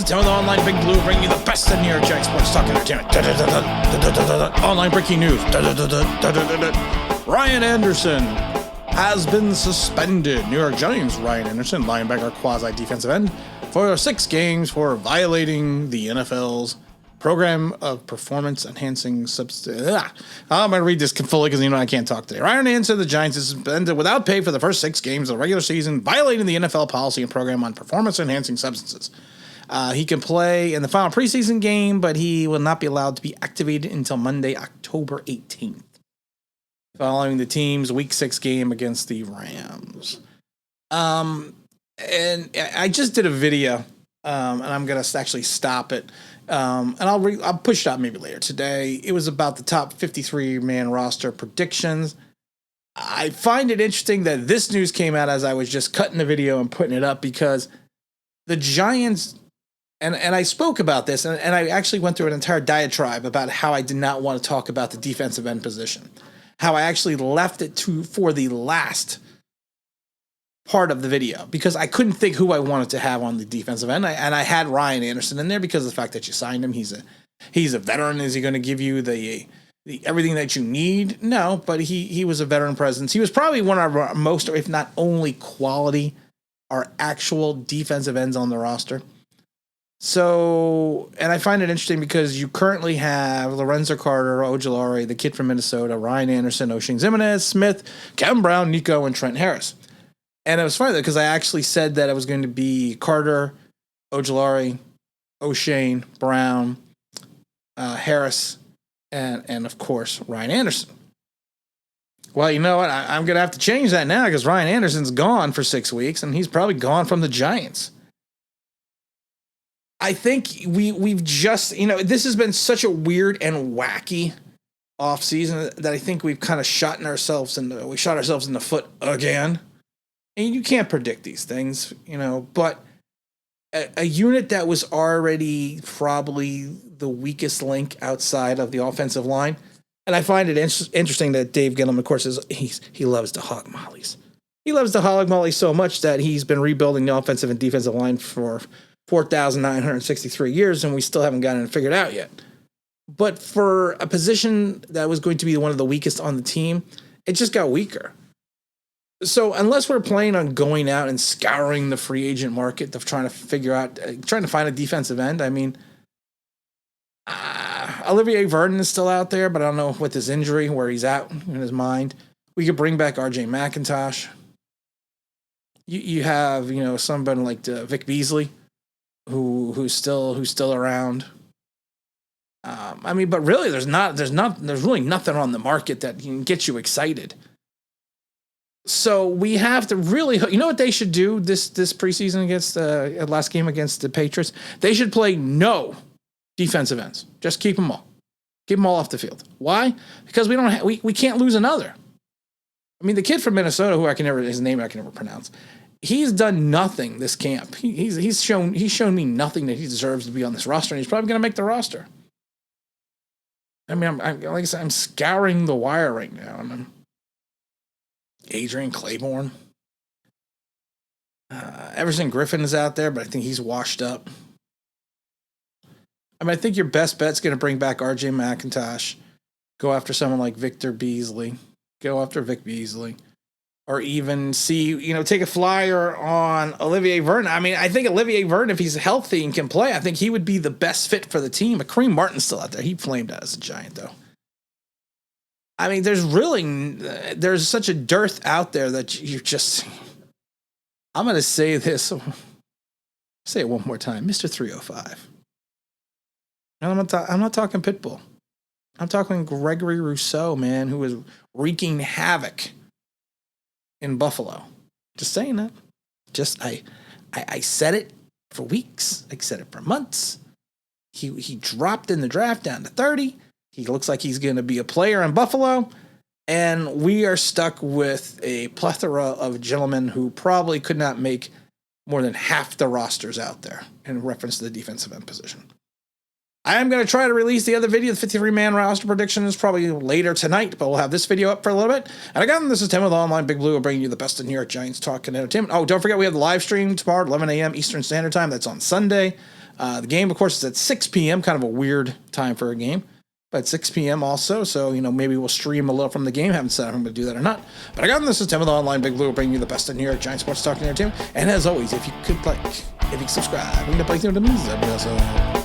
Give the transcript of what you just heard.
Tim with Online Big Blue, bringing you the best in New York Giants sports talk entertainment. Online breaking news. Ryan Anderson has been suspended. New York Giants Ryan Anderson, linebacker, quasi-defensive end, for 6 games for violating the NFL's program of performance-enhancing substance. I'm going to read this fully because I can't talk today. Ryan Anderson, the Giants, is suspended without pay for the first 6 games of the regular season, violating the NFL policy and program on performance-enhancing substances. He can play in the final preseason game, but he will not be allowed to be activated until Monday, October 18th, following the team's Week 6 game against the Rams. And I just did a video, and I'm going to actually stop it. And I'll push it out maybe later today. It was about the top 53-man roster predictions. I find it interesting that this news came out as I was just cutting the video and putting it up, because the Giants, and I spoke about this, and I actually went through an entire diatribe about how I did not want to talk about the defensive end position, how I actually left it for the last part of the video, because I couldn't think who I wanted to have on the defensive end. And I had Ryan Anderson in there because of the fact that you signed him. He's a veteran. Is he going to give you the everything that you need? No, but he was a veteran presence. He was probably one of our most, if not only, quality, our actual defensive ends on the roster. So, and I find it interesting because you currently have Lorenzo Carter, Ojulari, the kid from Minnesota, Ryan Anderson, O'Shane Ximines, Smith, Kevin Brown, Nico, and Trent Harris. And it was funny because I actually said that it was going to be Carter, Ojulari, O'Shane, Brown, Harris, and of course, Ryan Anderson. Well, you know what? I'm going to have to change that now because Ryan Anderson's gone for 6 weeks, and he's probably gone from the Giants. I think we've just, this has been such a weird and wacky offseason that I think we've kind of shot ourselves in the foot again. And you can't predict these things, but a unit that was already probably the weakest link outside of the offensive line. And I find it interesting that Dave Gettleman, of course, he loves to hog mollies. He loves to hog molly so much that he's been rebuilding the offensive and defensive line for 4,963 years, and we still haven't gotten it figured out yet. But for a position that was going to be one of the weakest on the team, it just got weaker. So unless we're planning on going out and scouring the free agent market of trying to find a defensive end, I mean, Olivier Vernon is still out there, but I don't know with his injury where he's at in his mind. We could bring back R.J. McIntosh. You have somebody like Vic Beasley, who's still around. But really, there's really nothing on the market that can get you excited. So we have to really, what they should do this preseason against the last game against the Patriots? They should play no defensive ends. Just keep them all off the field. Why? Because we can't lose another. I mean, the kid from Minnesota, his name I can never pronounce. He's done nothing this camp. He's shown me nothing that he deserves to be on this roster, and he's probably going to make the roster. I mean, like I said, I'm scouring the wire right now, and I'm Adrian Claiborne. Everson Griffin is out there, but I think he's washed up. I think your best bet's going to bring back R.J. McIntosh, go after someone like Vic Beasley, or even take a flyer on Olivier Vernon. I think Olivier Vernon, if he's healthy and can play, I think he would be the best fit for the team. Kareem Martin's still out there. He flamed out as a Giant, though. There's such a dearth out there that you just, I'm going to say this, say it one more time, Mr. 305. And I'm not talking Pitbull. I'm talking Gregory Rousseau, man, who was wreaking havoc in Buffalo. Just saying that. I said it for weeks. I said it for months. He dropped in the draft down to 30. He looks like he's going to be a player in Buffalo, and we are stuck with a plethora of gentlemen who probably could not make more than half the rosters out there in reference to the defensive end position. I am going to try to release the other video, the 53-man roster predictions, probably later tonight, but we'll have this video up for a little bit. And again, this is Tim with Online Big Blue. We're bringing you the best of New York Giants talk and entertainment. Oh, don't forget, we have the live stream tomorrow at 11 a.m. Eastern Standard Time. That's on Sunday. The game, of course, is at 6 p.m., kind of a weird time for a game. But 6 p.m. also, so, maybe we'll stream a little from the game. Haven't said if I'm going to do that or not. But I got in this system with Online Big Blue, bringing you the best of New York Giants sports talk and entertainment. And as always, if you could subscribe, we can play through the news.